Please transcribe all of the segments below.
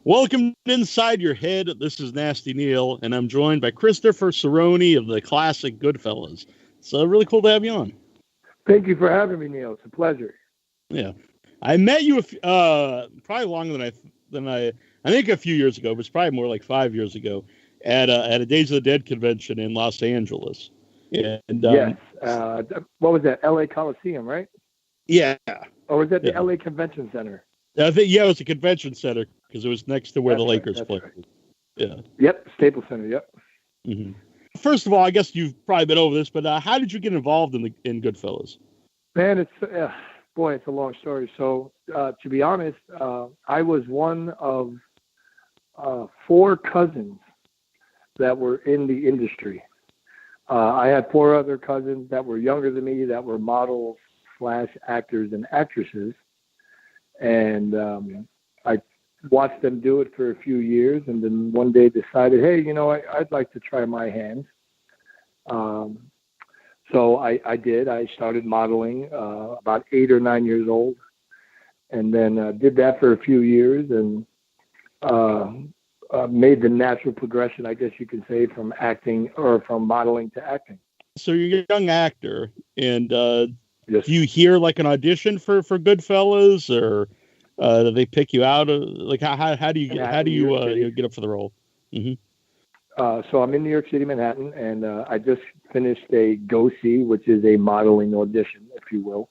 Welcome to Inside Your Head. This is Nasty Neil, and I'm joined by Christopher Serrone of the classic Goodfellas. It's really cool to have you on. Thank you for having me, Neil. It's a pleasure. Yeah, I met you probably longer than I think a few years ago, but it's probably more like 5 years ago at a Days of the Dead convention in Los Angeles. And yes, what was that? L.A. Coliseum, right? Yeah. Or was that the L.A. Convention Center? I think it was a convention center because it was next to where the Lakers play. Right. Yeah. Yep, Staples Center. Yep. Mm-hmm. First of all, I guess you've probably been over this, but how did you get involved in Goodfellas? Man, it's a long story. So, to be honest, I was one of 4 cousins that were in the industry. I had 4 other cousins that were younger than me that were models / actors and actresses. And I watched them do it for a few years, and then one day decided, hey, I'd like to try my hands. So I did. I started modeling about 8 or 9 years old, and then did that for a few years, and made the natural progression, I guess you could say, from acting or from modeling to acting. So you're a young actor, and yes. Do you hear like an audition for Goodfellas, or do they pick you out? Like how do you get up for the role? Mm-hmm. So I'm in New York City, Manhattan, and I just finished a go-see, which is a modeling audition, if you will,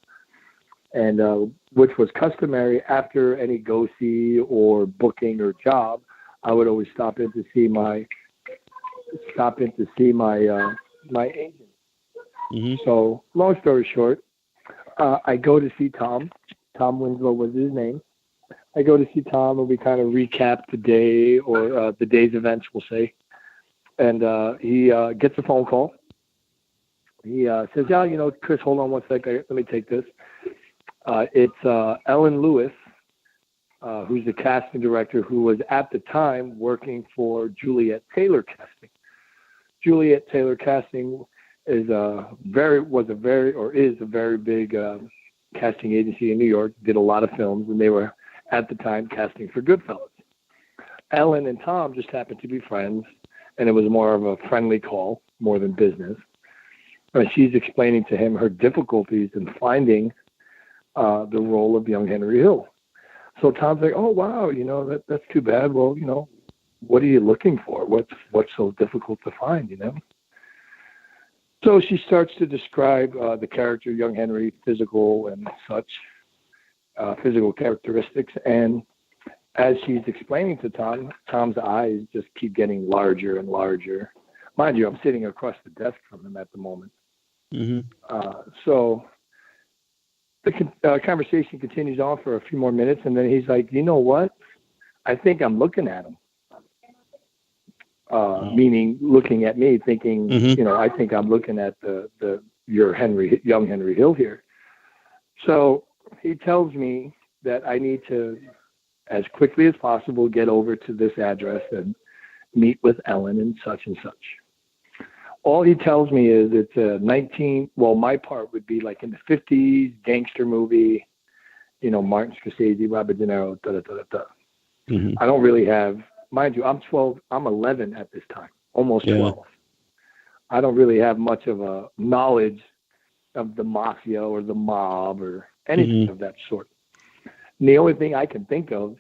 and which was customary after any go-see or booking or job. I would always stop in to see my agent. Mm-hmm. So long story short, I go to see Tom. Tom Winslow was his name. I go to see Tom, and we kind of recap the day or the day's events, we'll say. And he gets a phone call. He says, yeah, Chris, hold on one second. Let me take this. It's Ellen Lewis, who's the casting director, who was at the time working for Juliet Taylor Casting. Juliet Taylor Casting is a very big casting agency in New York, did a lot of films, and they were at the time casting for Goodfellas. Ellen and Tom just happened to be friends, and it was more of a friendly call, more than business. And she's explaining to him her difficulties in finding the role of young Henry Hill. So Tom's like, oh, wow, that's too bad. Well, what are you looking for? What's so difficult to find, So she starts to describe the character, young Henry, physical and such, physical characteristics. And as she's explaining to Tom, Tom's eyes just keep getting larger and larger. Mind you, I'm sitting across the desk from him at the moment. Mm-hmm. So the conversation continues on for a few more minutes, and then he's like, you know what? I think I'm looking at him. Meaning looking at me, thinking, mm-hmm. I think I'm looking at your young Henry Hill here. So he tells me that I need to, as quickly as possible, get over to this address and meet with Ellen and such and such. All he tells me is it's a my part would be like in the 50s gangster movie, Martin Scorsese, Robert DeNiro, da-da-da-da-da. Mm-hmm. I don't really have, mind you, I'm 11 at this time, almost 12. I don't really have much of a knowledge of the mafia or the mob or anything of that sort. And the only thing I can think of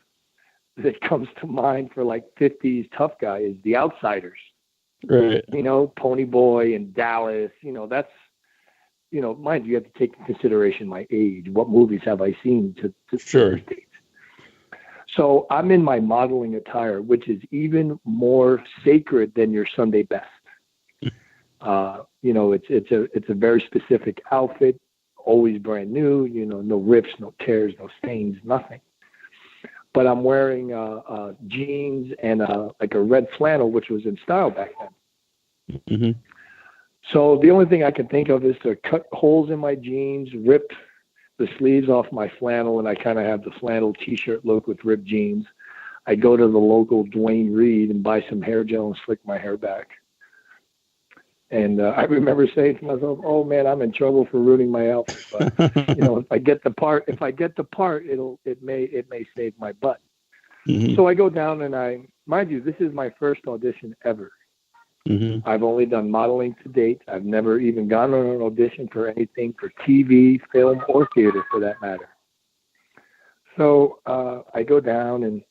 that comes to mind for like 50s tough guy is The Outsiders. Right. Pony Boy and Dallas, that's, mind you have to take into consideration my age. What movies have I seen to sure. States? So I'm in my modeling attire, which is even more sacred than your Sunday best. It's a very specific outfit, always brand new, no rips, no tears, no stains, nothing. But I'm wearing jeans and like a red flannel, which was in style back then. Mm-hmm. So the only thing I can think of is to cut holes in my jeans, rip the sleeves off my flannel, and I kind of have the flannel T-shirt look with ripped jeans. I go to the local Dwayne Reed and buy some hair gel and slick my hair back. And I remember saying to myself, "Oh man, I'm in trouble for ruining my outfit." But if I get the part, it may save my butt. Mm-hmm. So I go down and mind you, this is my first audition ever. Mm-hmm. I've only done modeling to date. I've never even gone on an audition for anything for TV, film, or theater for that matter. So I go down and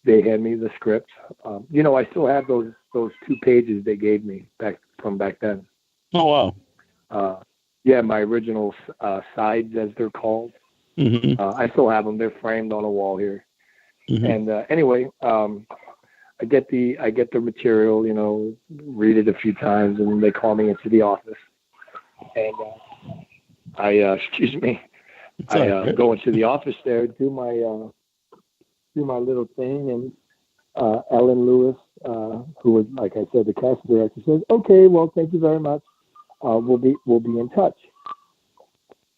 they hand me the script. I still have those 2 pages they gave me back then. Oh, wow. Yeah, my original sides, as they're called. Mm-hmm. I still have them. They're framed on a wall here. Mm-hmm. And anyway, I get the material, read it a few times, and they call me into the office. And excuse me, I go into the office there, do my little thing, and Ellen Lewis, who was, like I said, the casting director, says, "Okay, well, thank you very much. We'll be in touch."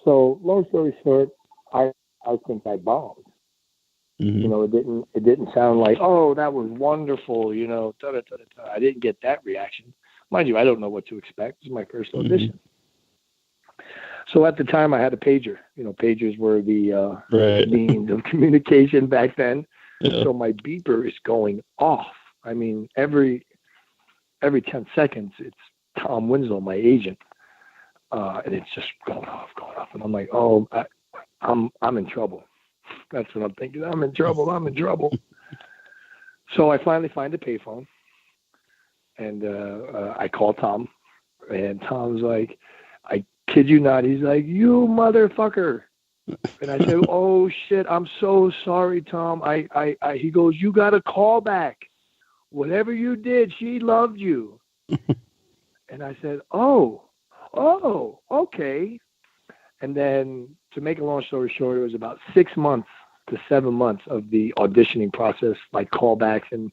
So, long story short, I think I bombed. Mm-hmm. It didn't sound like, "Oh, that was wonderful," I didn't get that reaction. Mind you, I don't know what to expect. This is my first audition. Mm-hmm. So at the time, I had a pager. Pagers were the means of communication back then. Yeah. So my beeper is going off. I mean, every 10 seconds, it's Tom Winslow, my agent, and it's just going off, and I'm like, "Oh, I'm in trouble." That's what I'm thinking. I'm in trouble. So I finally find a payphone, and I call Tom, and Tom's like, "I kid you not." He's like, "You motherfucker." And I said, "Oh shit, I'm so sorry, Tom." He goes, "You got a call back. Whatever you did, she loved you." And I said, oh, okay. And then, to make a long story short, it was about 6 months to 7 months of the auditioning process, like callbacks, and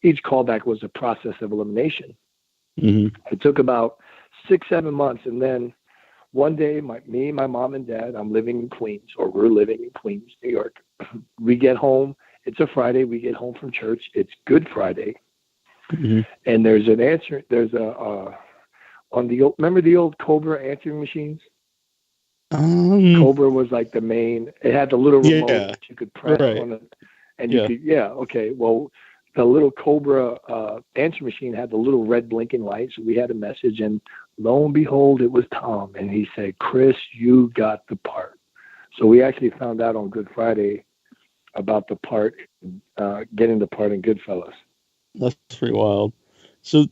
each callback was a process of elimination. Mm-hmm. It took about 6-7 months, and then one day, me, my mom, and dad, we're living in Queens, New York. We get home. It's a Friday. We get home from church. It's Good Friday. Mm-hmm. And there's an answer. There's remember the old Cobra answering machines? Cobra was like the main. It had the little remote that you could press on it, and you could. Yeah, okay. Well, the little Cobra answer machine had the little red blinking light, so we had a message, and lo and behold, it was Tom, and he said, "Chris, you got the part." So we actually found out on Good Friday about the part, getting the part in Goodfellas. That's pretty wild. So,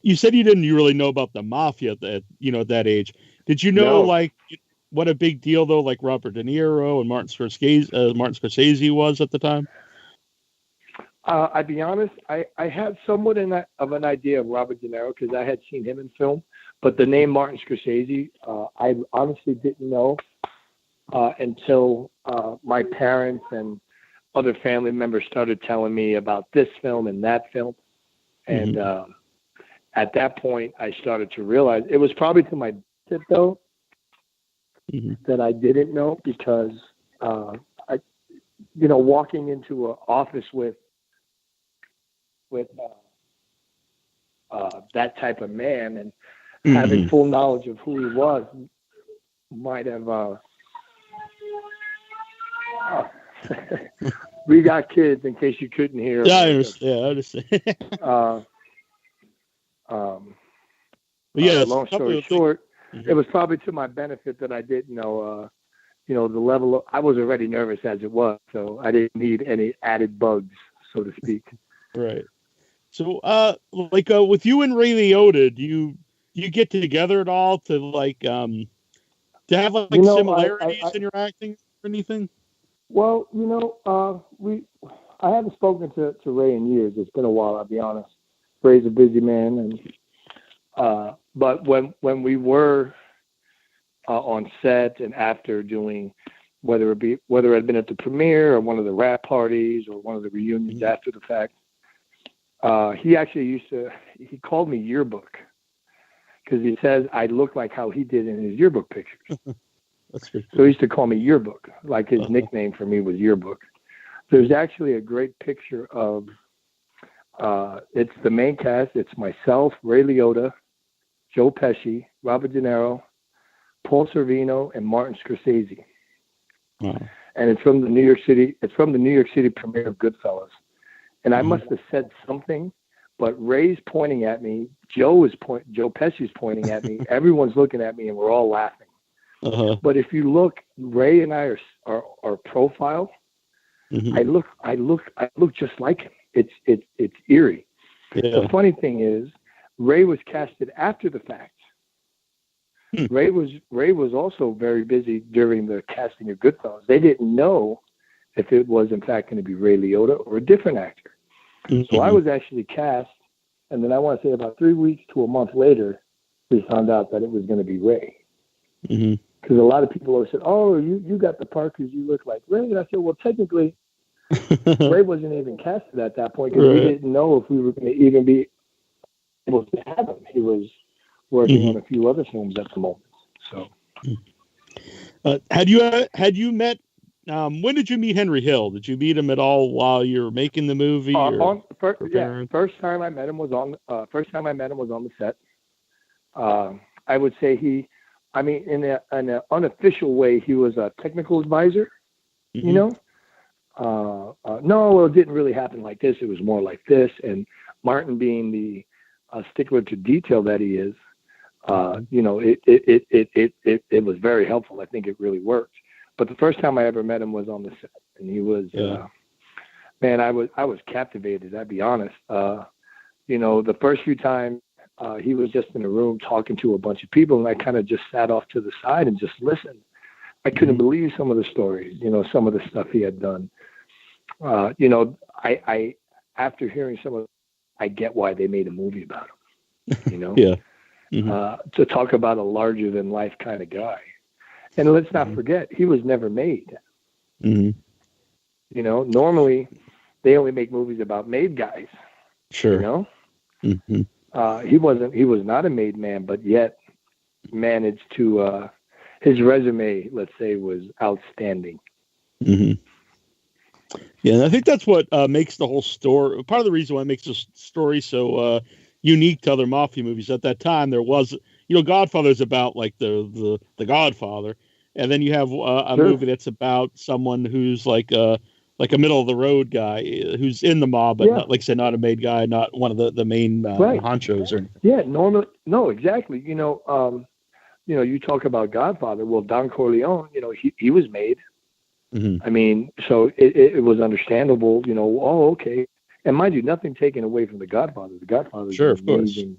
you said you didn't really know about the mafia at that age. Did you know what a big deal though, like Robert DeNiro and Martin Scorsese was at the time? I'd be honest, I had somewhat of an idea of Robert DeNiro because I had seen him in film, but the name Martin Scorsese, I honestly didn't know until my parents and other family members started telling me about this film and that film. And at that point, I started to realize it was probably to my benefit, though, that I didn't know, because, walking into an office with that type of man and having full knowledge of who he was might have. We got kids, in case you couldn't hear. Yeah, I understand. Long story short, it was probably to my benefit that I didn't know, the level of, I was already nervous as it was, so I didn't need any added bugs, so to speak. Right. So, with you and Ray Liotta, do you get together at all to to have similarities in your acting or anything? Well, I haven't spoken to Ray in years. It's been a while, I'll be honest. Ray's a busy man, and but when we were on set and after doing, whether it had been at the premiere or one of the rap parties or one of the reunions after the fact, he actually he called me Yearbook, because he says I look like how he did in his yearbook pictures. That's pretty cool. So he used to call me Yearbook, like his nickname for me was Yearbook. There's actually a great picture of, it's the main cast. It's myself, Ray Liotta, Joe Pesci, Robert DeNiro, Paul Sorvino, and Martin Scorsese. Wow. and it's from the New York City. It's from the New York City premiere of Goodfellas, and I must have said something, but Ray's pointing at me. Joe Pesci's pointing at me. Everyone's looking at me, and we're all laughing. Uh-huh. But if you look, Ray and I are profile. I look just like him. It's eerie. Yeah. The funny thing is, Ray was casted after the fact. Ray was also very busy during the casting of Goodfellas. They didn't know if it was in fact going to be Ray Liotta or a different actor. So I was actually cast, and then I want to say about 3 weeks to a month later, we found out that it was going to be Ray. Because a lot of people always said, "Oh, you got the part because you look like Ray." And I said, "Well, technically, Ray wasn't even casted at that point because we didn't know if we were going to even be able to have him. He was working on a few other films at the moment." So, had you met? When did you meet Henry Hill? Did you meet him at all while you were making the movie? First time I met him was on the set. I would say in an unofficial way, he was a technical advisor. You know, no, it didn't really happen like this. It was more like this. And Martin, being the stickler to detail that he is, you know, it was very helpful. I think it really worked. But the first time I ever met him was on the set, and he was, man, I was captivated. I'd be honest. You know, the first few times he was just in a room talking to a bunch of people, and I kind of just sat off to the side and just listened. I couldn't believe some of the stories, you know, some of the stuff he had done. You know, I after hearing some of, I get why they made a movie about him. You know, to talk about a larger than life kind of guy. And let's not forget, he was never made. You know, normally they only make movies about made guys. Sure. You know, he was not a made man, but yet managed to. His resume, let's say, was outstanding. Yeah, and I think that's what makes the whole story. Part of the reason why it makes this story so unique to other mafia movies at that time, there was, you know, Godfather's about like the Godfather, and then you have a movie that's about someone who's like a middle of the road guy who's in the mob, but not, like I said, not a made guy, not one of the main honchos or anything. Yeah, normally, no, exactly. You know, you talk about Godfather. Well, Don Corleone, you know, he was made. I mean, so it was understandable, you know. Oh, okay. And mind you, nothing taken away from the Godfather. The Godfather is an amazing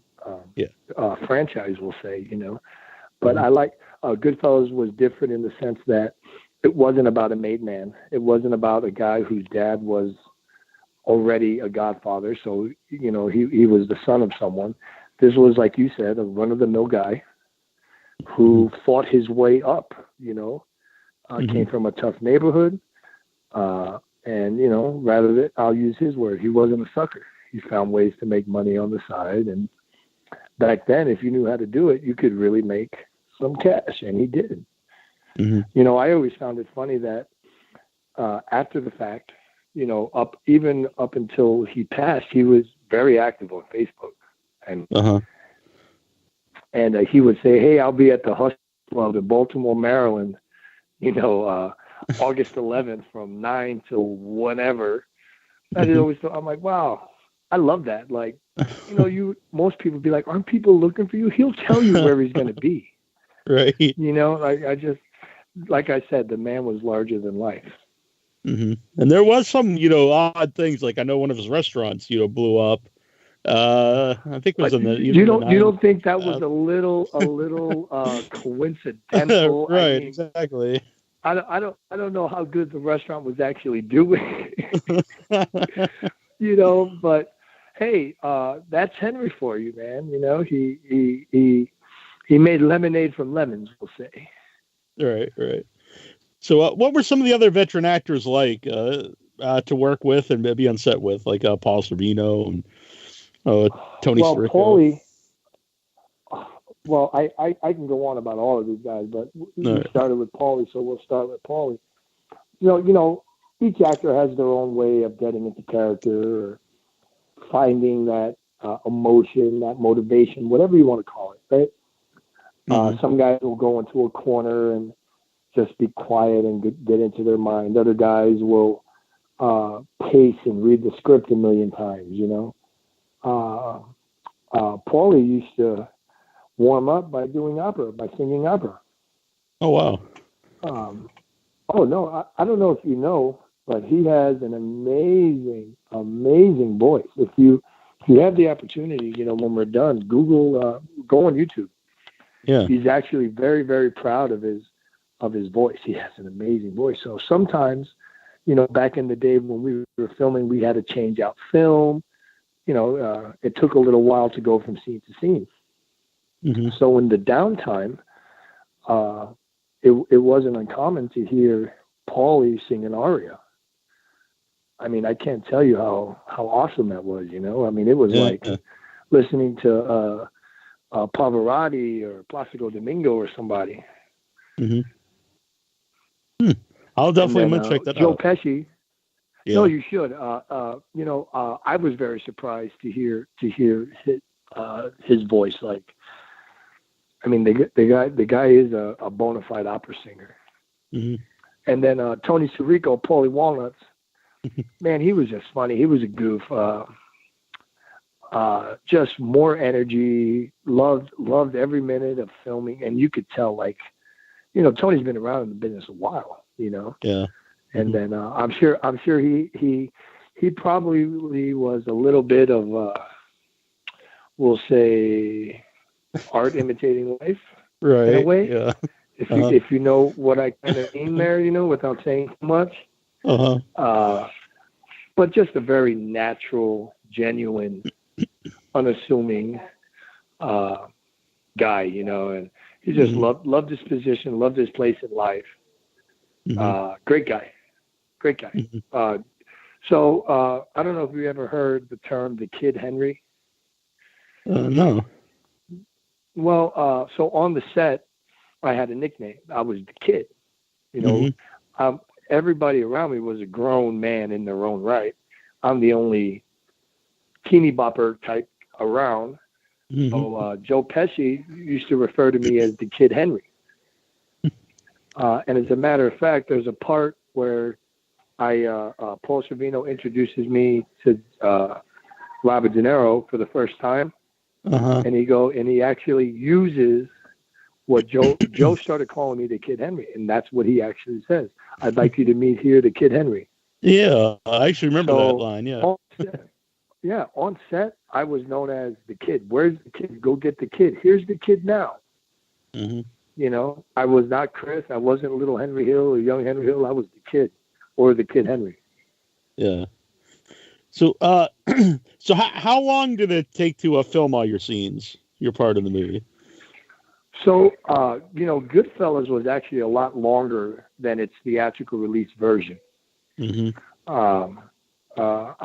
franchise, we'll say, you know. But I like Goodfellas was different in the sense that it wasn't about a made man. It wasn't about a guy whose dad was already a Godfather. So, you know, he was the son of someone. This was, like you said, a run-of-the-mill guy who fought his way up, you know. Came from a tough neighborhood, and, you know, I'll use his word, he wasn't a sucker. He found ways to make money on the side, and back then, if you knew how to do it, you could really make some cash, and he did. You know, I always found it funny that after the fact, you know, up until he passed, he was very active on Facebook, and he would say, "Hey, I'll be at the Hustle Club in Baltimore, Maryland, you know, August 11th from 9 till whenever." I'm like, wow, I love that. Like, you know, most people be like, aren't people looking for you? He'll tell you where he's going to be. Right. You know, I just, like I said, the man was larger than life. And there was some, you know, odd things. Like I know one of his restaurants, you know, blew up. I think it was in the. You don't think that was a little coincidental? Right. I mean, exactly. I don't know how good the restaurant was actually doing. You know, but hey, that's Henry for you, man. You know, he made lemonade from lemons, we'll say. Right. So, what were some of the other veteran actors like to work with and maybe on set with, like Paul Sorvino and Tony Sirico? Paulie. Well, I can go on about all of these guys, but we started with Paulie, so we'll start with Paulie. You know, each actor has their own way of getting into character or finding that emotion, that motivation, whatever you want to call it, right? Some guys will go into a corner and just be quiet and get into their mind. Other guys will pace and read the script a million times, you know. Paulie used to warm up by doing opera, by singing opera. Oh, wow. Oh, no, I don't know if you know, but he has an amazing, amazing voice. If you have the opportunity, you know, when we're done, Google, go on YouTube. Yeah. He's actually very, very proud of his voice. He has an amazing voice. So sometimes, you know, back in the day when we were filming, we had to change out film. You know, it took a little while to go from scene to scene. Mm-hmm. So in the downtime, it wasn't uncommon to hear Paulie sing an aria. I mean, I can't tell you how awesome that was, you know? I mean, it was like listening to Pavarotti or Placido Domingo or somebody. Mm-hmm. I'll definitely check that Joe out. Pesci. Yeah. No, you should. You know, I was very surprised to hear his voice. Like, I mean, the guy is a bona fide opera singer. Mm-hmm. And then Tony Sirico, Paulie Walnuts. Man, he was just funny. He was a goof. Just more energy. Loved every minute of filming, and you could tell, like, you know, Tony's been around in the business a while, you know. Yeah. And then I'm sure he probably was a little bit of we'll say art imitating life, right, in a way. Yeah. If you know what I kind of mean there, you know, without saying too much. But just a very natural, genuine, unassuming guy, you know, and he just loved his position, loved his place in life. Great guy. So I don't know if you ever heard the term the Kid Henry. No. Well, so on the set, I had a nickname. I was the Kid. You know, everybody around me was a grown man in their own right. I'm the only teeny bopper type around. So Joe Pesci used to refer to me as the Kid Henry. And as a matter of fact, there's a part where Paul Sorvino introduces me to Robert DeNiro for the first time, and he actually uses what Joe started calling me the Kid Henry, and that's what he actually says. I'd like you to meet here the Kid Henry. Yeah, I actually remember that line. Yeah. On set, I was known as the Kid. Where's the Kid? Go get the Kid. Here's the Kid now. You know, I was not Chris. I wasn't little Henry Hill or young Henry Hill. I was the Kid, or the Kid Henry. Yeah. So, so how long did it take to film all your scenes, your part in the movie? So, you know, Goodfellas was actually a lot longer than its theatrical release version. I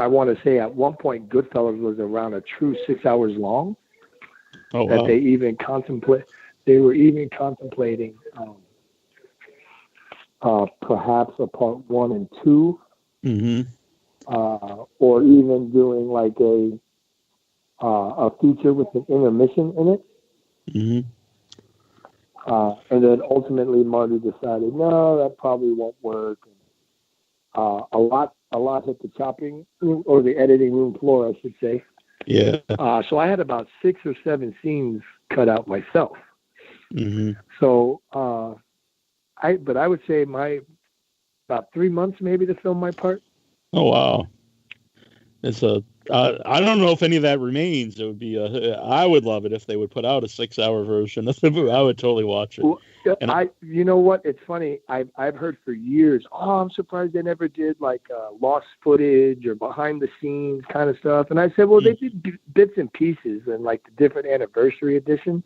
want to say at one point Goodfellas was around a true 6 hours long. Oh, that wow. They were even contemplating perhaps a part 1 and 2, or even doing like a feature with an intermission in it. And then ultimately Marty decided, no, that probably won't work. A lot hit the chopping room, or the editing room floor, I should say. Yeah. So I had about 6 or 7 scenes cut out myself. So I would say about 3 months maybe to film my part. Oh, wow. It's I don't know if any of that remains. It would be I would love it if they would put out a 6-hour version of the movie. I would totally watch it. Well, you know what? It's funny. I've heard for years. Oh, I'm surprised they never did like lost footage or behind the scenes kind of stuff. And I said, well, they did bits and pieces and like the different anniversary editions.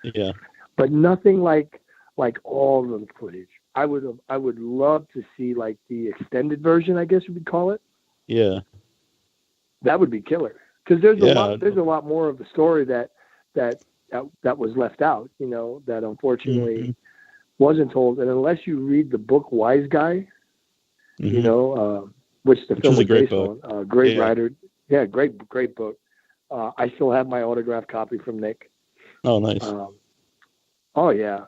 Yeah. But nothing like all of the footage. I would love to see like the extended version, I guess you would call it. Yeah. That would be killer, because there's a lot more of the story that was left out, you know, that unfortunately wasn't told. And unless you read the book Wise Guy, you know, which the film is based on, great writer, great book. I still have my autographed copy from Nick. Oh, nice. Oh yeah,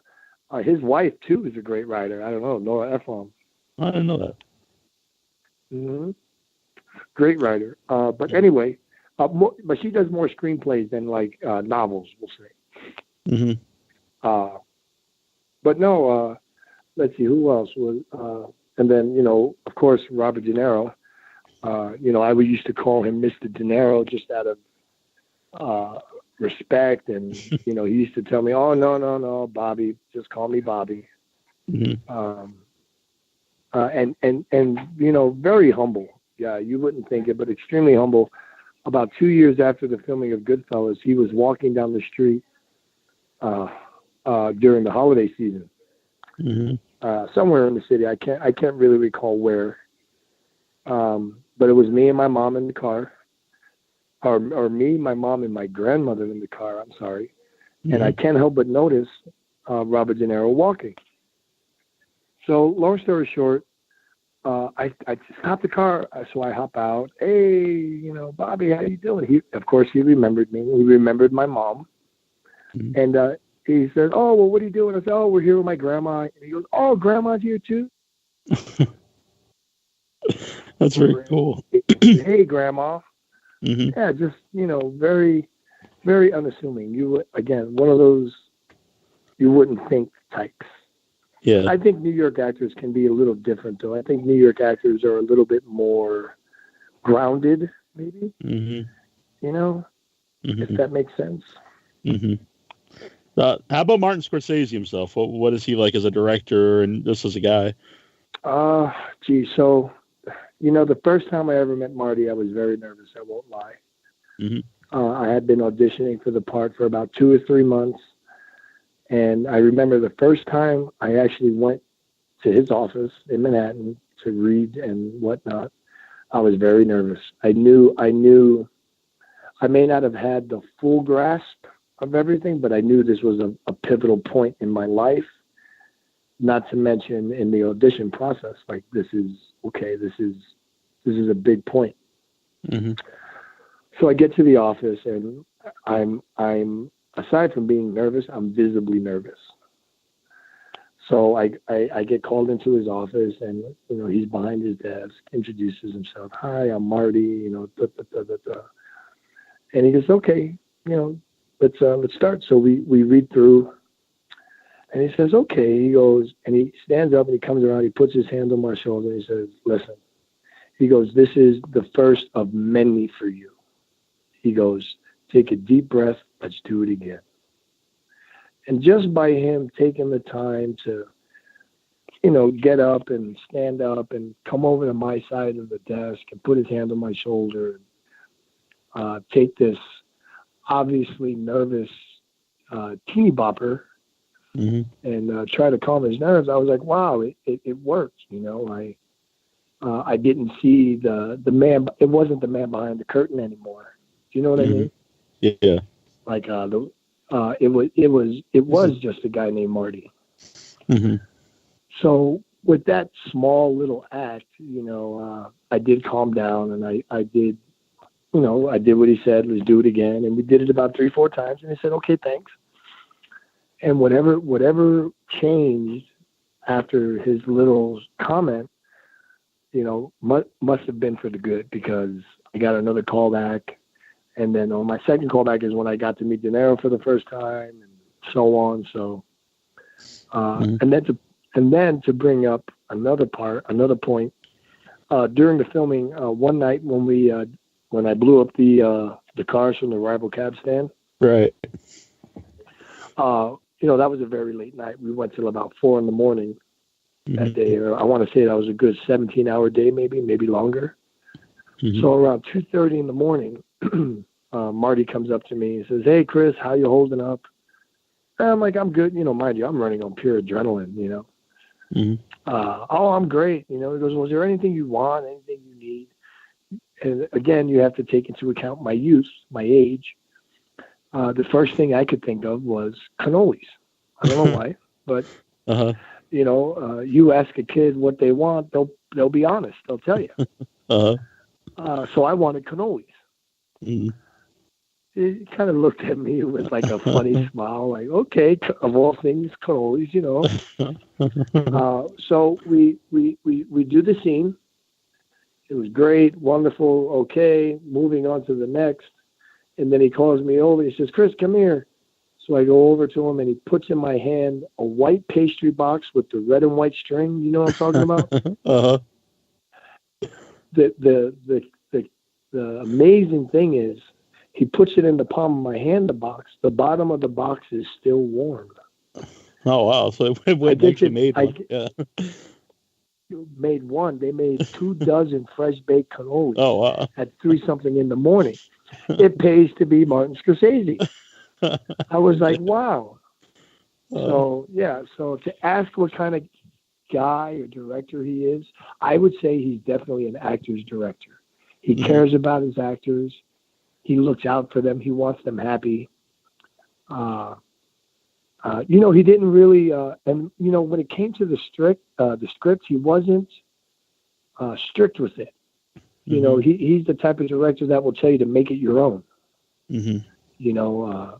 His wife too is a great writer. I don't know, Nora Ephron. I didn't know that. Mm-hmm. Great writer. But anyway, but she does more screenplays than like novels, we'll say. Mm-hmm. But no, let's see who else was. And then of course, Robert De Niro. I used to call him Mr. DeNiro just out of respect, and he used to tell me, "Oh no, Bobby, just call me Bobby." Mm-hmm. And very humble. Yeah, you wouldn't think it, but extremely humble. About 2 years after the filming of Goodfellas, he was walking down the street during the holiday season, somewhere in the city. I can't really recall where, but it was me and my mom in the car, or me, my mom, and my grandmother in the car. I'm sorry, and I can't help but notice Robert De Niro walking. So, long story short, I stopped the car, so I hop out. Hey, Bobby, how you doing? Of course, he remembered me. He remembered my mom, and he said, "Oh, well, what are you doing?" I said, "Oh, we're here with my grandma." And he goes, "Oh, grandma's here too." That's very cool. Hey, grandma. Mm-hmm. Yeah, just very, very unassuming. Again, one of those you wouldn't think types. Yeah. I think New York actors can be a little different, though. I think New York actors are a little bit more grounded, maybe. If that makes sense. How about Martin Scorsese himself? What is he like as a director and just as a guy? So, the first time I ever met Marty, I was very nervous. I won't lie. I had been auditioning for the part for about 2 or 3 months. And I remember the first time I actually went to his office in Manhattan to read and whatnot, I was very nervous. I knew I may not have had the full grasp of everything, but I knew this was a pivotal point in my life, not to mention in the audition process. Like, this is a big point. So I get to the office, and I'm aside from being nervous, I'm visibly nervous. So I get called into his office, and he's behind his desk, introduces himself. "Hi, I'm Marty." And he goes, "Okay, let's start." So we read through, and he says, "Okay." He goes, and he stands up and he comes around. He puts his hand on my shoulder. And he says, "Listen." He goes, "This is the first of many for you." He goes, "Take a deep breath. Let's do it again." And just by him taking the time to, get up and stand up and come over to my side of the desk and put his hand on my shoulder, and take this obviously nervous teeny bopper and try to calm his nerves, I was like, wow, it worked. I didn't see the man. It wasn't the man behind the curtain anymore. Do you know what I mean? Yeah. Like it was just a guy named Marty. So with that small little act, I did calm down, and I did, I did what he said. Let's do it again, and we did it about 3-4 times. And he said, "Okay, thanks." And whatever changed after his little comment, must have been for the good, because I got another call back. And then on my second callback is when I got to meet DeNiro for the first time, and so on. So, and then to bring up another point, during the filming, one night when I blew up the cars from the rival cab stand, right? That was a very late night. We went till about 4 a.m. that day. I want to say that was a good 17-hour day, maybe longer. So around 2:30 in the morning, Marty comes up to me and says, "Hey, Chris, how you holding up?" And I'm like, "I'm good." Mind you, I'm running on pure adrenaline, "Oh, I'm great." He goes, "Was there anything you want, anything you need?" And again, you have to take into account my youth, my age. The first thing I could think of was cannolis. I don't know why, but you ask a kid what they want, they'll be honest. They'll tell you. So I wanted cannolis. he kind of looked at me with like a funny smile, like, okay, of all things, cannolis, you know. So we do the scene. It was great, wonderful, okay, moving on to the next. And then he calls me over. He says, Chris, come here. So I go over to him, and he puts in my hand a white pastry box with the red and white string. You know what I'm talking about? Uh-huh. The amazing thing is he puts it in the palm of my hand, the box. The bottom of the box is still warm. Oh, wow. So it actually made one. Yeah. Made one. They made 24 fresh baked cannolis. Oh, wow. At 3-something in the morning. It pays to be Martin Scorsese. I was like, wow. So, yeah. So to ask what kind of guy or director he is, I would say he's definitely an actor's director. He cares about his actors. He looks out for them. He wants them happy. You know, he didn't really, and you know, when it came to the script, he wasn't strict with it. You know, he's the type of director that will tell you to make it your own. You know,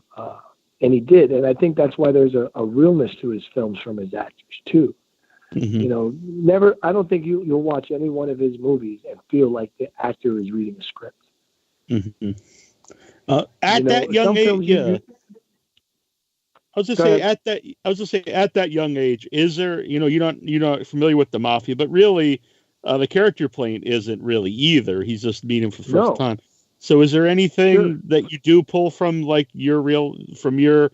and he did, and I think that's why there's a realness to his films from his actors too. You know, I don't think you'll watch any one of his movies and feel like the actor is reading a script. At that young age, yeah. I was just say at that young age, is there, you know, you're not familiar with the Mafia, but really, the character playing isn't really either. He's just meeting him for the first time. So, is there anything that you do pull from like from your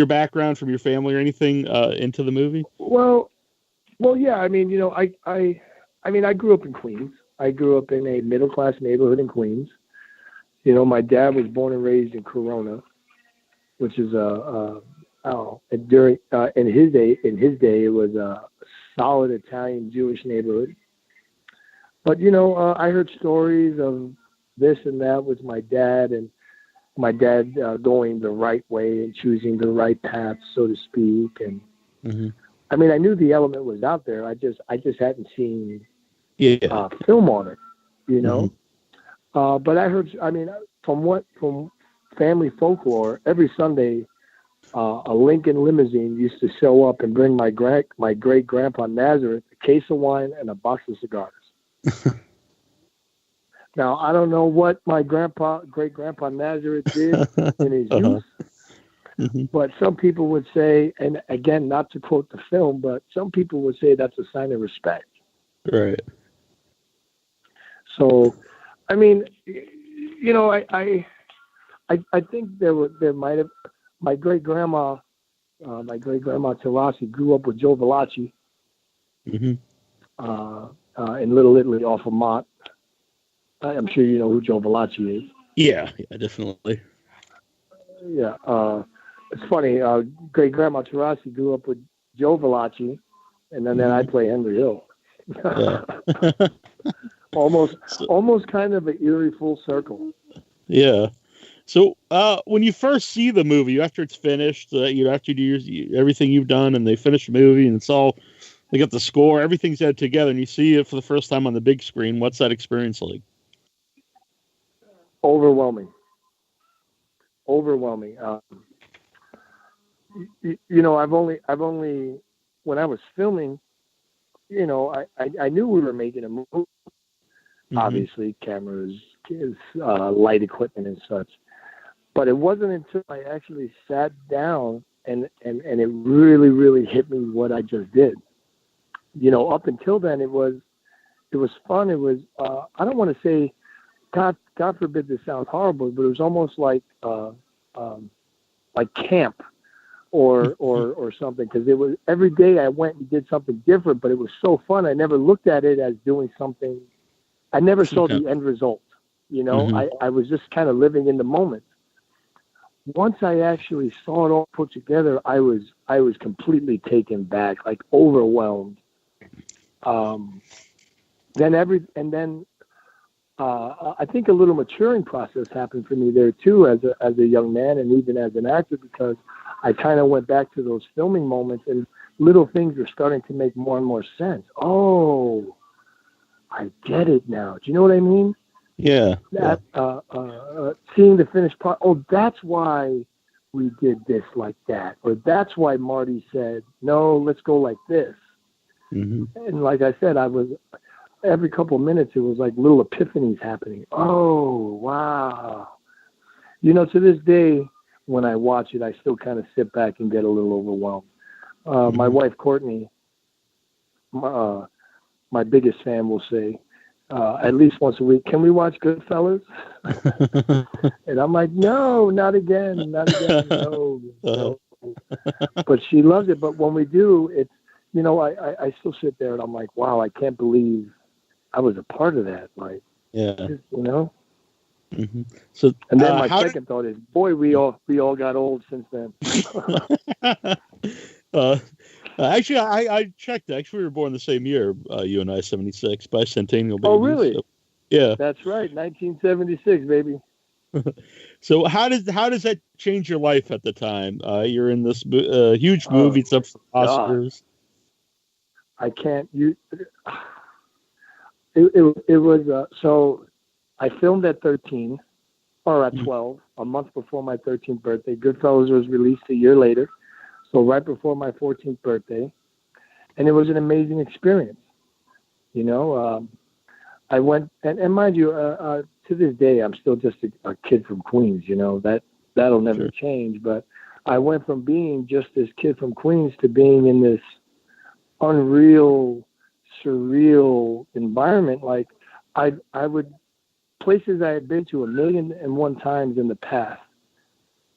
background, from your family, or anything into the movie? Well, yeah. I mean, you know, I grew up in Queens. I grew up in a middle class neighborhood in Queens. You know, my dad was born and raised in Corona, which is in his day it was a solid Italian Jewish neighborhood. But you know, I heard stories of this and that with my dad, and my dad going the right way and choosing the right path, so to speak. And I mean, I knew the element was out there. I just hadn't seen film on it, you know. But I heard, I mean, from family folklore, every Sunday, a Lincoln limousine used to show up and bring my great grandpa Nazareth a case of wine and a box of cigars. Now, I don't know what my great grandpa Nazareth did in his youth, but some people would say, and again, not to quote the film, but some people would say that's a sign of respect. Right. So, I mean, you know, I think there might have, my great grandma Terrassi grew up with Joe Velacci in Little Italy off of Mott. I'm sure you know who Joe Velacci is. Yeah, definitely. Yeah, it's funny. Great grandma Terrassi grew up with Joe Velacci, and then I play Henry Hill. Almost kind of an eerie full circle. Yeah. So when you first see the movie, after it's finished, after you do everything you've done, and they finish the movie, and they got the score, everything's added together, and you see it for the first time on the big screen. What's that experience like? Overwhelming. You know, I've only when I was filming, you know, I knew we were making a movie. Obviously, cameras, light equipment, and such. But it wasn't until I actually sat down and it really, really hit me what I just did. You know, up until then, it was fun. It was I don't want to say, God forbid this sounds horrible, but it was almost like camp or something, because it was every day I went and did something different, but it was so fun. I never looked at it as doing something. I never saw the end result. You know, I was just kind of living in the moment. Once I actually saw it all put together, I was completely taken back, like overwhelmed. Then I think a little maturing process happened for me there too, as a young man and even as an actor, because I kind of went back to those filming moments and little things were starting to make more and more sense. Oh, I get it now. Do you know what I mean? Yeah. seeing the finished product. Oh, that's why we did this like that, or that's why Marty said, no, let's go like this. Mm-hmm. And like I said, every couple of minutes, it was like little epiphanies happening. Oh, wow. You know, to this day, when I watch it, I still kind of sit back and get a little overwhelmed. My wife, Courtney, my biggest fan, will say, at least once a week, can we watch Goodfellas? And I'm like, no, not again, no. But she loves it. But when we do, it's, you know, I still sit there and I'm like, wow, I can't believe I was a part of that. Like, yeah, you know. Mm-hmm. So, and then my second thought is, boy, we all got old since then. Actually, I checked. Actually, we were born the same year, you and I, 76, bicentennial babies. Oh, really? So, yeah, that's right, 1976, baby. So how does that change your life at the time? You're in this huge movie. It's up for Oscars. I can't. It was so. I filmed at 13 or at 12, a month before my 13th birthday. Goodfellas was released a year later, so right before my 14th birthday, and it was an amazing experience. You know, I went and mind you, to this day, I'm still just a kid from Queens. You know, that'll never change. But I went from being just this kid from Queens to being in this unreal, surreal environment. Like I would. Places I had been to 1,000,001 times in the past,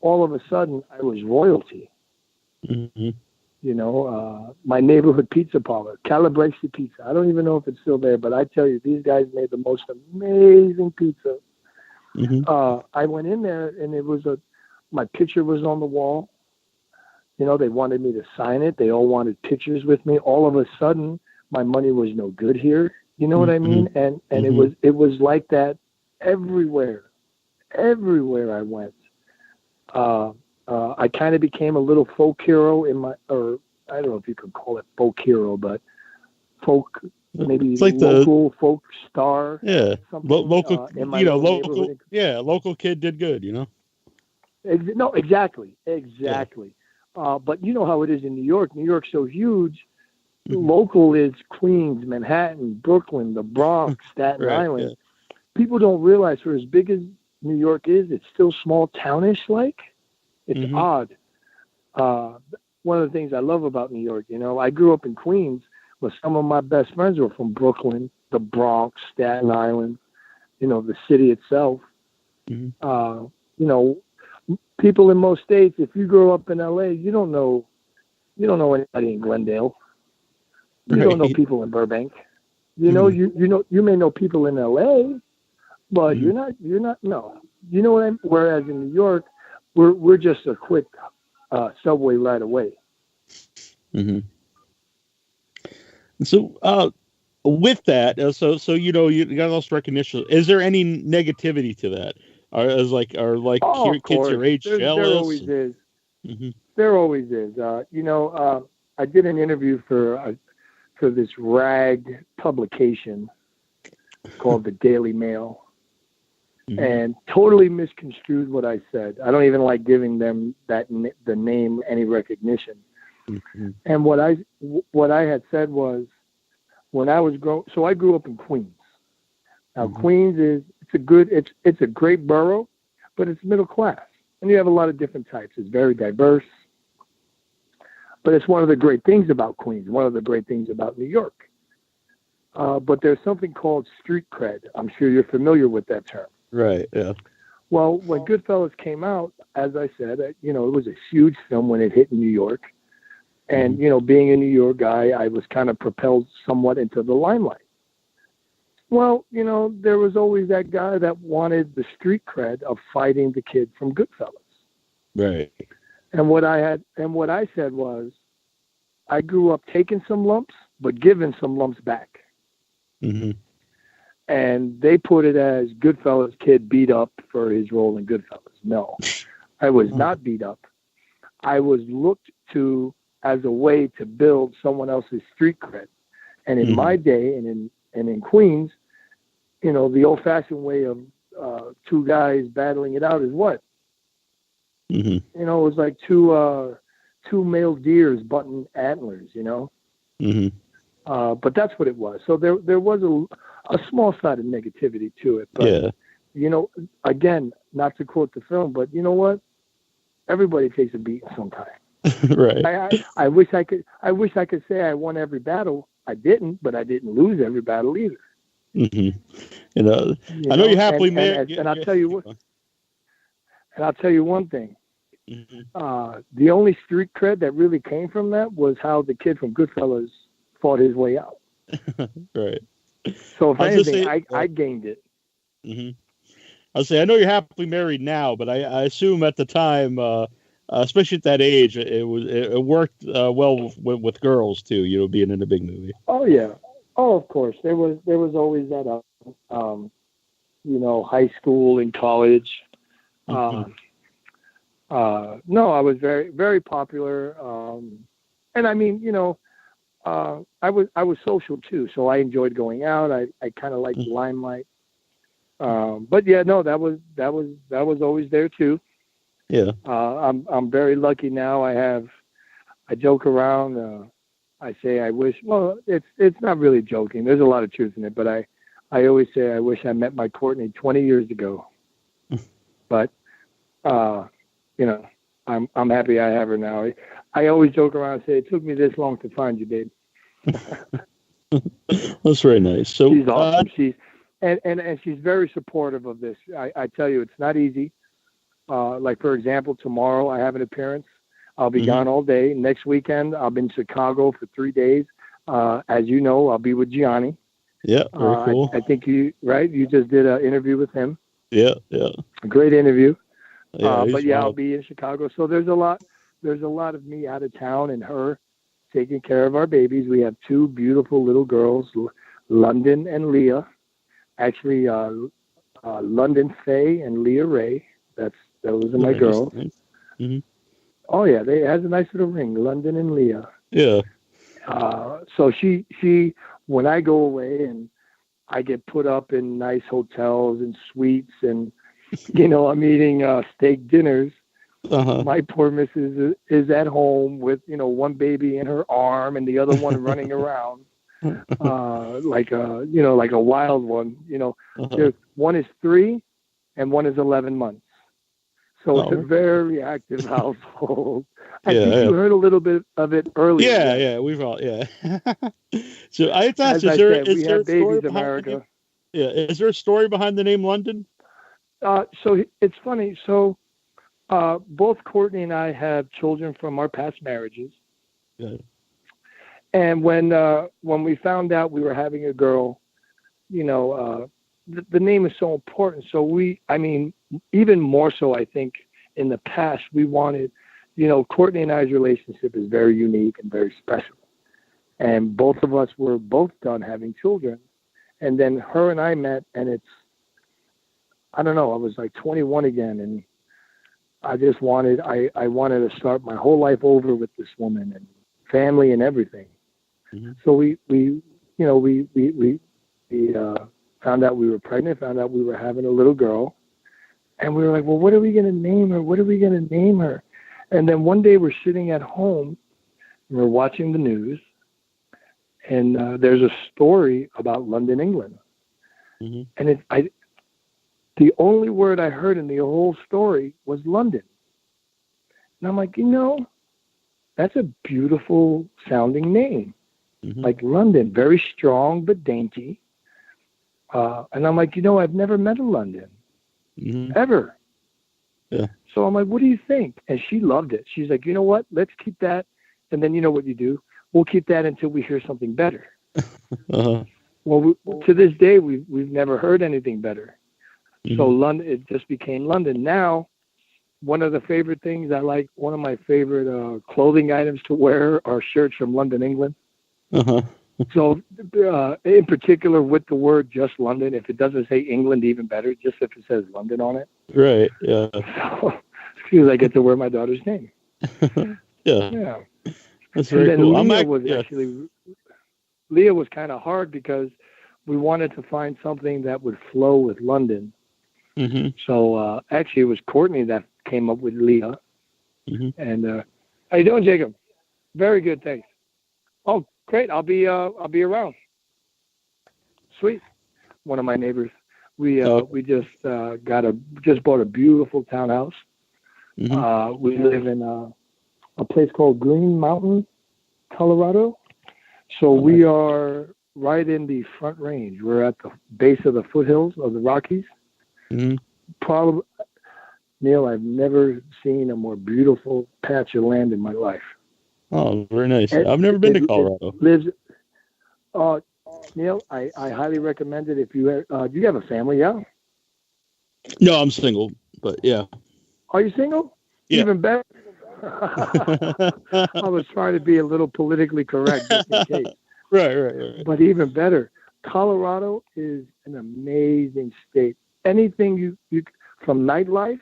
all of a sudden I was royalty. Mm-hmm. You know, my neighborhood pizza parlor, Calabrese Pizza. I don't even know if it's still there, but I tell you, these guys made the most amazing pizza. Mm-hmm. I went in there and my picture was on the wall. You know, they wanted me to sign it. They all wanted pictures with me. All of a sudden, my money was no good here. You know what I mean? And it was like that everywhere I went. I kind of became a little folk hero or I don't know if you could call it folk hero, but maybe it's like local folk star. Yeah, local. In my local. Yeah, local kid did good. You know. No, exactly. But you know how it is in New York. New York's so huge. Local is Queens, Manhattan, Brooklyn, the Bronx, Staten Island. Yeah. People don't realize, for as big as New York is, it's still small townish like. It's odd. One of the things I love about New York, you know, I grew up in Queens, but some of my best friends were from Brooklyn, the Bronx, Staten Island, you know, the city itself. You know, people in most states, if you grow up in LA, you don't know anybody in Glendale. You don't know people in Burbank. You know, you may know people in LA, but you're not, no. You know what I mean? Whereas in New York, we're just a quick subway ride away. So, with that, so you know, you got all this recognition. Is there any negativity to that? Are kids your age jealous? There always is. There always is. You know, I did an interview for this rag publication called the Daily Mail, and totally misconstrued what I said. I don't even like giving them the name any recognition. And what I had said was, when I was so I grew up in Queens. Now Queens it's a great borough, but it's middle class, and you have a lot of different types. It's very diverse. But it's one of the great things about Queens, one of the great things about New York. But there's something called street cred. I'm sure you're familiar with that term. Right, yeah. Well, when Goodfellas came out, as I said, you know, it was a huge film when it hit in New York. And, you know, being a New York guy, I was kind of propelled somewhat into the limelight. Well, you know, there was always that guy that wanted the street cred of fighting the kid from Goodfellas. Right. And what I said was, I grew up taking some lumps, but giving some lumps back. And they put it as Goodfellas kid beat up for his role in Goodfellas. No, I was not beat up. I was looked to as a way to build someone else's street cred. And in my day, and in Queens, you know, the old-fashioned way of two guys battling it out is what? Mm-hmm. You know, it was like two male deers butting antlers, you know? Mm-hmm. But that's what it was. So there was a small side of negativity to it. But, you know, again, not to quote the film, but you know what? Everybody takes a beating sometime. Right. I wish I could say I won every battle. I didn't, but I didn't lose every battle either. Mm-hmm. You know, I know you happily married. And I'll tell you what. And I'll tell you one thing. Mm-hmm. The only street cred that really came from that was how the kid from Goodfellas fought his way out. Right. So if anything, I gained it. Mm-hmm. I'll say I know you're happily married now, but I assume at the time, especially at that age, it worked well with girls too. You know, being in a big movie. Oh yeah. Oh, of course. There was always that. You know, high school and college. Mm-hmm. No, I was very, very popular. And I mean, you know, I was social too, so I enjoyed going out. I kind of liked the limelight. But yeah, no, that was always there too. Yeah. I'm very lucky now. I joke around. I say I wish. Well, it's not really joking. There's a lot of truth in it, but I always say I wish I met my Courtney 20 years ago. But you know, I'm happy I have her now. I always joke around and say it took me this long to find you, babe. That's very nice. So she's awesome. She's and she's very supportive of this. I tell you, it's not easy. Like for example, tomorrow I have an appearance. I'll be gone all day. Next weekend I'll be in Chicago for 3 days. As you know, I'll be with Gianni. Yeah, very cool. I think you just did an interview with him. Yeah. A great interview. Yeah, but yeah, I'll be in Chicago. So there's a lot of me out of town and her taking care of our babies. We have 2 beautiful little girls, London and Leah. Actually, London Faye and Leah Ray. Those are my girls. Nice. Mm-hmm. Oh yeah, it has a nice little ring, London and Leah. Yeah. So she when I go away and I get put up in nice hotels and suites and you know I'm eating steak dinners. My poor missus is at home with you know one baby in her arm and the other one running around like a wild one. You know, one is 3 and one is 11 months. So it's a very active household. I think you heard a little bit of it earlier. Yeah, we've all, So I thought, is there a story behind the name? Yeah, is there a story behind the name London? So it's funny. So both Courtney and I have children from our past marriages. Good. And when we found out we were having a girl, you know, the name is so important. So even more so, I think in the past, we wanted, you know, Courtney and I's relationship is very unique and very special. And both of us were both done having children. And then her and I met, and I don't know, I was like 21 again. And I just wanted to start my whole life over with this woman and family and everything. Mm-hmm. So we found out we were pregnant, found out we were having a little girl. And we were like, well, what are we going to name her? What are we going to name her? And then one day we're sitting at home and we're watching the news. And there's a story about London, England. Mm-hmm. And the only word I heard in the whole story was London. And I'm like, you know, that's a beautiful sounding name. Mm-hmm. Like London, very strong but dainty. And I'm like, you know, I've never met a London. Mm-hmm. Ever. Yeah. So I'm like, what do you think? And she loved it. She's like, you know what? Let's keep that. And then you know what you do? We'll keep that until we hear something better. Well, to this day, we've never heard anything better. Mm-hmm. So London, it just became London. Now, one of the favorite things one of my favorite clothing items to wear are shirts from London, England. So, in particular, with the word just London, if it doesn't say England, even better, just if it says London on it. Right, yeah. So, because I get to wear my daughter's name. Yeah. That's very cool. Leah was kind of hard because we wanted to find something that would flow with London. Mm-hmm. So actually, it was Courtney that came up with Leah. Mm-hmm. And how you doing, Jacob? Very good, thanks. Oh, great. I'll be around. Sweet. One of my neighbors. We just bought a beautiful townhouse. Mm-hmm. We live in a place called Green Mountain, Colorado. So we are right in the Front Range. We're at the base of the foothills of the Rockies. Mm-hmm. Probably, Neil, I've never seen a more beautiful patch of land in my life. Oh, very nice. I've never been to Colorado. Neil, I highly recommend it. If you do you have a family? Yeah. No, I'm single, but yeah. Are you single? Yeah. Even better. I was trying to be a little politically correct just in case. Right. But even better, Colorado is an amazing state. Anything you from nightlife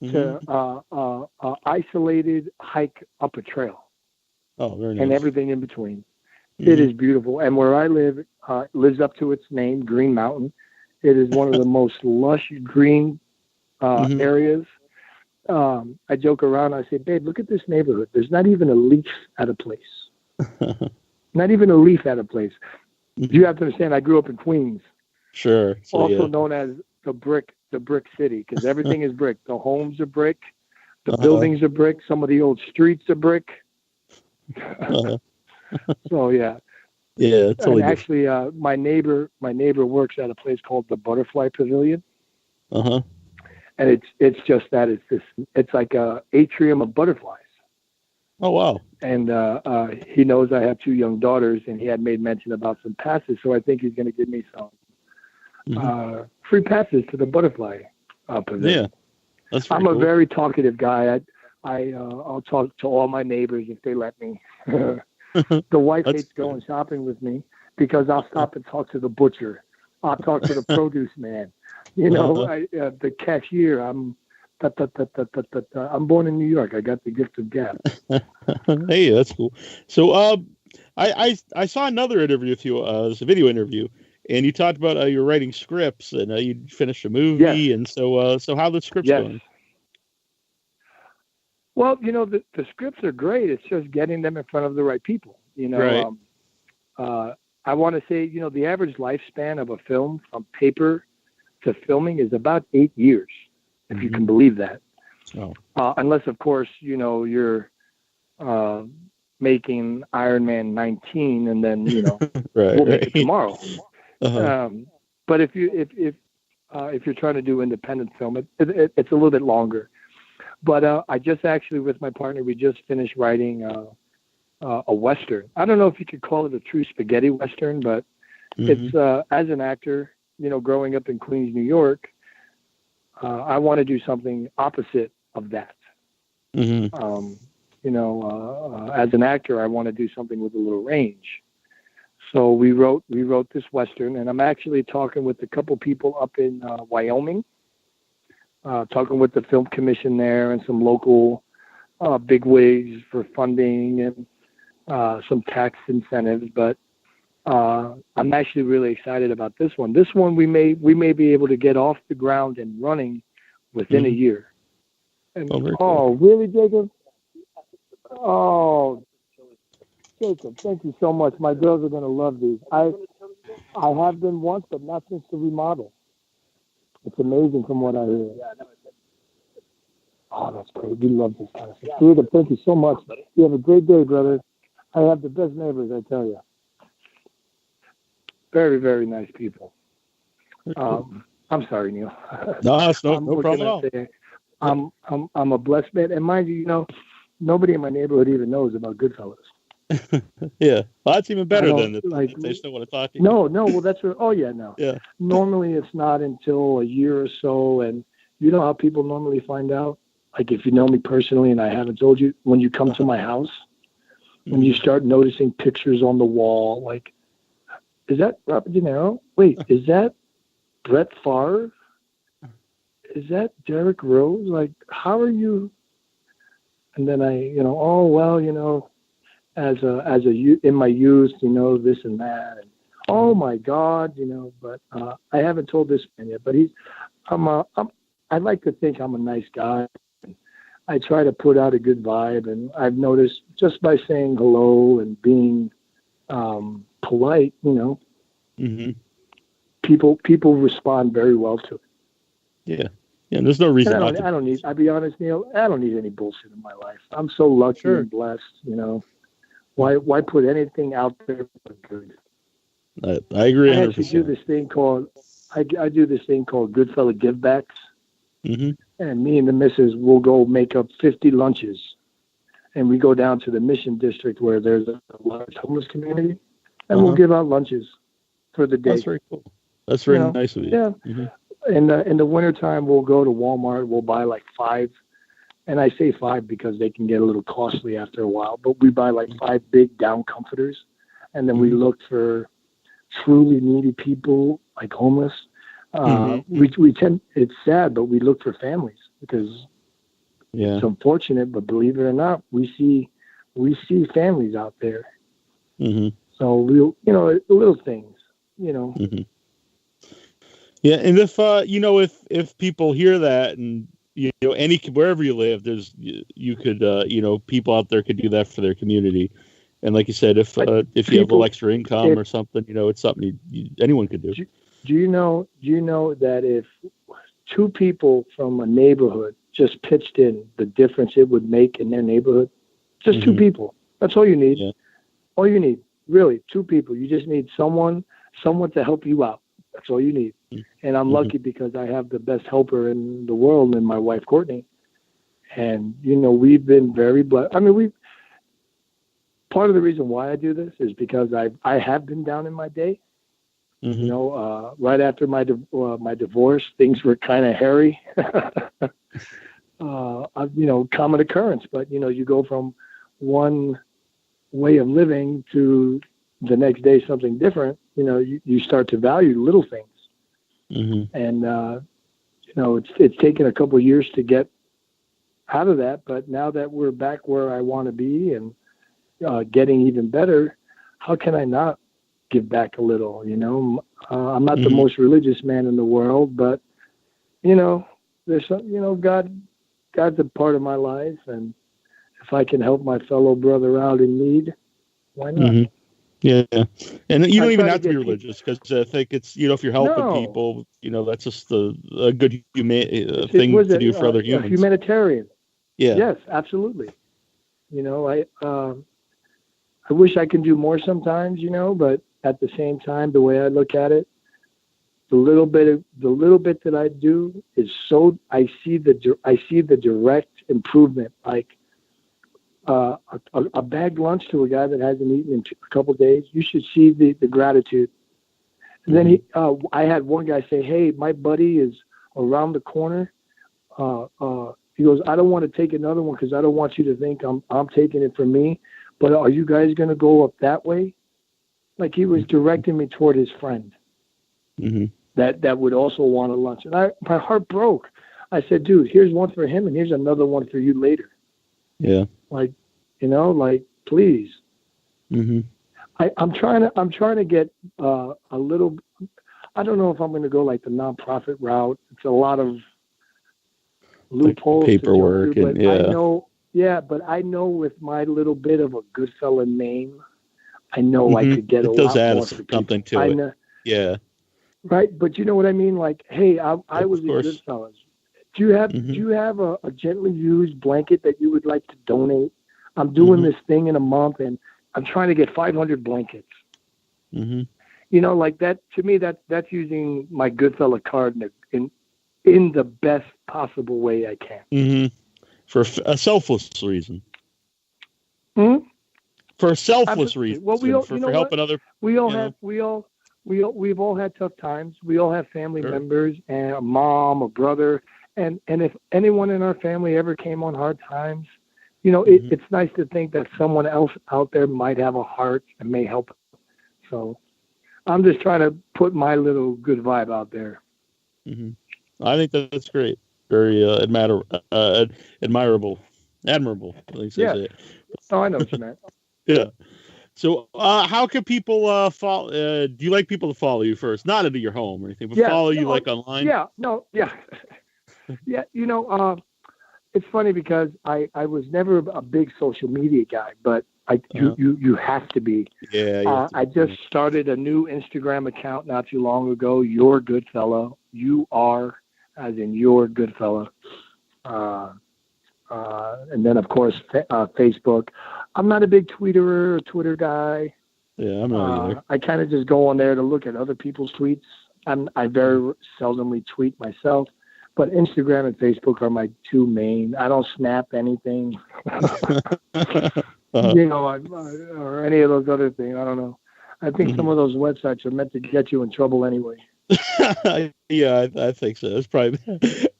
to isolated hike up a trail. Oh, very nice. And everything in between. It is beautiful. And where I live lives up to its name, Green Mountain. It is one of the most lush green areas. I joke around. I say, babe, look at this neighborhood. There's not even a leaf at a place. Not even a leaf at a place. You have to understand, I grew up in Queens. Sure. So, also known as the brick city, because everything is brick. The homes are brick. The buildings are brick. Some of the old streets are brick. So yeah. Yeah, totally. And actually, my neighbor works at a place called the Butterfly Pavilion. And it's just that it's like a atrium of butterflies. Oh wow! And he knows I have 2 young daughters, and he had made mention about some passes, so I think he's going to give me some free passes to the Butterfly Pavilion. Yeah, that's I'm cool. a very talkative guy. I'll talk to all my neighbors if they let me. The wife hates going shopping with me because I'll stop and talk to the butcher. I'll talk to the produce man. You know, the cashier. I'm born in New York. I got the gift of gab. Hey, that's cool. So, I saw another interview with you. It was a video interview, and you talked about you're writing scripts and you finished a movie, and so how the scripts going? Well, you know, the scripts are great. It's just getting them in front of the right people. You know, I want to say, you know, the average lifespan of a film from paper to filming is about 8 years, if you can believe that. Oh. Unless, of course, you know, you're making Iron Man 19 and then, you know, we'll make it tomorrow. But if you're trying to do independent film, it's a little bit longer. But I just actually, with my partner, we just finished writing a Western. I don't know if you could call it a true spaghetti Western, but it's, as an actor, you know, growing up in Queens, New York, I want to do something opposite of that. You know, as an actor, I want to do something with a little range. So we wrote this Western, and I'm actually talking with a couple people up in Wyoming, talking with the film commission there and some local bigwigs for funding and some tax incentives. But I'm actually really excited about this one. This one we may be able to get off the ground and running within a year. And, cool. Really, Jacob? Oh, Jacob, thank you so much. My girls are going to love these. I have been once, but not since the remodel. It's amazing from what I hear. Oh, that's great. We love this kind of stuff. Jacob, thank you so much. You have a great day, brother. I have the best neighbors, I tell you. Very, very nice people. I'm sorry, Neil. No, it's no problem at all. I'm a blessed man, and mind you, you know, nobody in my neighborhood even knows about Goodfellas. Yeah, well, that's even better than they still want to talk to you. No, well, that's no. Yeah. Normally, it's not until a year or so, and you know how people normally find out. Like if you know me personally, and I haven't told you, when you come to my house, when you start noticing pictures on the wall, like, is that Robert DeNiro? Wait, is that Brett Favre? Is that Derek Rose? Like, how are you? And then in my youth, you know, this and that, and oh my God, but I haven't told this man yet, but I like to think I'm a nice guy. I try to put out a good vibe, and I've noticed just by saying hello and being polite, Mm-hmm. people respond very well to it. Yeah. Yeah, there's no reason not to. I don't need, I'll be honest, Neil, I don't need any bullshit in my life. I'm so lucky and blessed, Why put anything out there but good? I agree 100%. I actually do this thing called, I do this thing called Goodfella Givebacks. Mm-hmm. And me and the missus will go make up 50 lunches. And we go down to the Mission District where there's a large homeless community. And we'll give out lunches for the day. That's very cool. That's very nice of you. Yeah. Mm-hmm. In the wintertime, we'll go to Walmart. We'll buy like 5. And I say 5 because they can get a little costly after a while. But we buy like 5 big down comforters. And then we look for truly needy people, like homeless. We tend, it's sad, but we look for families because it's unfortunate, but believe it or not, we see families out there. Mm-hmm. So we'll, little things, Mm-hmm. Yeah. And if people hear that and, wherever you live, you could, people out there could do that for their community. And like you said, if you have a little extra income or something, it's something anyone could do. Do you know that if 2 people from a neighborhood just pitched in, the difference it would make in their neighborhood? Just 2 people. That's all you need. Yeah. All you need, really, 2 people. You just need someone to help you out. That's all you need. And I'm lucky because I have the best helper in the world in my wife, Courtney. And, we've been very blessed. I mean, part of the reason why I do this is because I have been down in my day. Mm-hmm. Right after my divorce, things were kind of hairy. Common occurrence. But you go from one way of living to the next day something different. You start to value little things. Mm-hmm. And it's taken a couple of years to get out of that. But now that we're back where I want to be and getting even better, how can I not give back a little? I'm not the most religious man in the world, but there's some, God's a part of my life, and if I can help my fellow brother out in need, why not? Mm-hmm. Yeah, and you don't even have to be religious, because I think it's if you're helping people, that's just a good thing to do for other humans. Humanitarian. Yeah. Yes, absolutely. I wish I could do more sometimes, but at the same time, the way I look at it, the little bit that I do is so I see the direct improvement. Like a bagged lunch to a guy that hasn't eaten in a couple of days, you should see the gratitude. And then I had one guy say, "Hey, my buddy is around the corner." He goes, "I don't want to take another one because I don't want you to think I'm taking it from me. But are you guys going to go up that way?" Like he was directing me toward his friend that would also want a lunch. And my heart broke. I said, "Dude, here's one for him and here's another one for you later." Yeah. Like, please. Mm-hmm. I'm trying to get a little, I don't know if I'm going to go like the nonprofit route. It's a lot of loopholes. Like paperwork. But I know with my little bit of a Goodfella name, I know I could get a lot more for something to it. Know, yeah. Right, but you know what I mean? Like, hey, I was a Goodfellas. Do you have a gently used blanket that you would like to donate? I'm doing this thing in a month, and I'm trying to get 500 blankets. Mm-hmm. Like that. To me, that's using my Goodfella card in the best possible way I can. Mm-hmm. For a selfless reason. Hmm? For a selfless reason. Well, for helping other. We've all had tough times. We all have family members and a mom, a brother, and if anyone in our family ever came on hard times, it's nice to think that someone else out there might have a heart and may help. So I'm just trying to put my little good vibe out there. Mm-hmm. I think that's great. Very admirable. Admirable. At least I say it. Oh, I know what you meant. Yeah. So, how can people follow? Do you like people to follow you first? Not into your home or anything, but follow you like online? Yeah, no, yeah, yeah. It's funny because I was never a big social media guy, but you have to be. Yeah. I just started a new Instagram account not too long ago. Your Goodfella. You are, as in your Goodfella. And then of course Facebook. I'm not a big Twitter guy. Yeah, I'm not either. I kind of just go on there to look at other people's tweets. I very seldomly tweet myself, but Instagram and Facebook are my two main. I don't snap anything, or any of those other things. I don't know. I think some of those websites are meant to get you in trouble anyway. Yeah, I think so. It's probably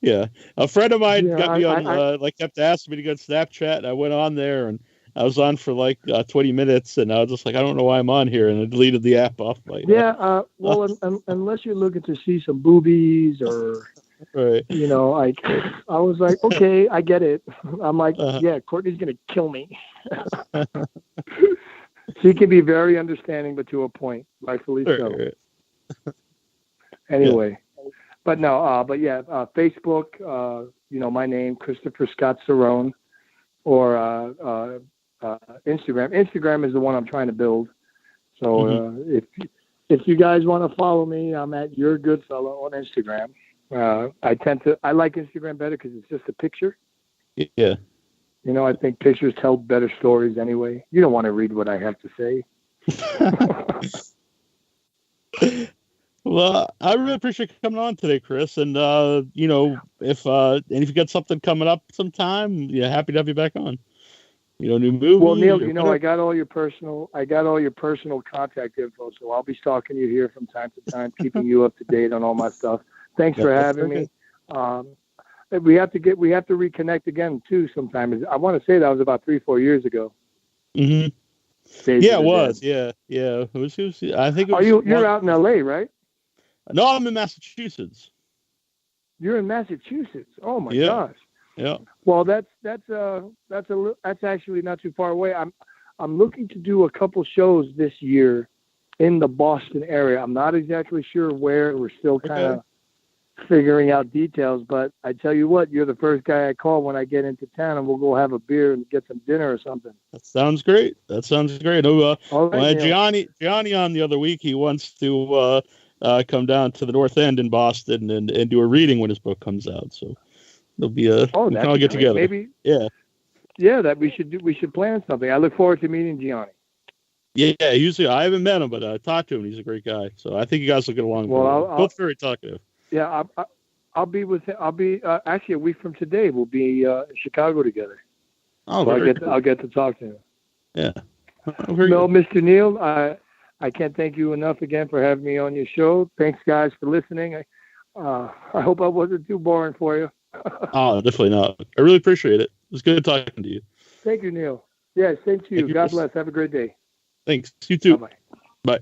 yeah. A friend of mine got me on kept asking me to go to Snapchat, and I went on there and I was on for 20 minutes, and I was just like, I don't know why I'm on here, and I deleted the app off. Unless you're looking to see some boobies or, right. I was like, okay, I get it. I'm like, yeah, Courtney's gonna kill me. She can be very understanding, but to a point, rightfully so. Right. Anyway, but no, Facebook. My name, Christopher Scott Serrone, or Instagram. Instagram is the one I'm trying to build. So if you guys want to follow me, I'm at Your Goodfella on Instagram. I like Instagram better because it's just a picture. Yeah. I think pictures tell better stories anyway. You don't want to read what I have to say. Well, I really appreciate you coming on today, Chris. And if you got something coming up sometime, happy to have you back on. New movie. Well, Neil, I got all your personal contact info, so I'll be stalking you here from time to time, keeping you up to date on all my stuff. Thanks for having me. We have to reconnect again too sometime. I want to say that was about 3-4 years ago. Mm-hmm. Yeah, it was. Yeah. It was, I think. You're out in LA, right? No, I'm in Massachusetts. You're in Massachusetts. Oh my gosh. Yeah. Well, that's actually not too far away. I'm looking to do a couple shows this year in the Boston area. I'm not exactly sure where. We're still kind of figuring out details, but I tell you what, you're the first guy I call when I get into town, and we'll go have a beer and get some dinner or something. That sounds great. All right, Gianni on the other week, he wants to come down to the North End in Boston and do a reading when his book comes out. So it'll be we can all get together. Maybe. Yeah, that we should plan something. I look forward to meeting Gianni. Yeah, I haven't met him, but I talked to him. He's a great guy. So I think you guys will get along. Well, both very talkative. Yeah, I'll be with him. I'll be actually a week from today. We'll be in Chicago together. Oh, so I'll get to talk to him. Yeah. Mr. Neil, I can't thank you enough again for having me on your show. Thanks, guys, for listening. I hope I wasn't too boring for you. Oh, definitely not. I really appreciate it. It was good talking to you. Thank you, Neil. Yeah, same to you. God bless. Have a great day. Thanks. You too. Bye-bye. Bye.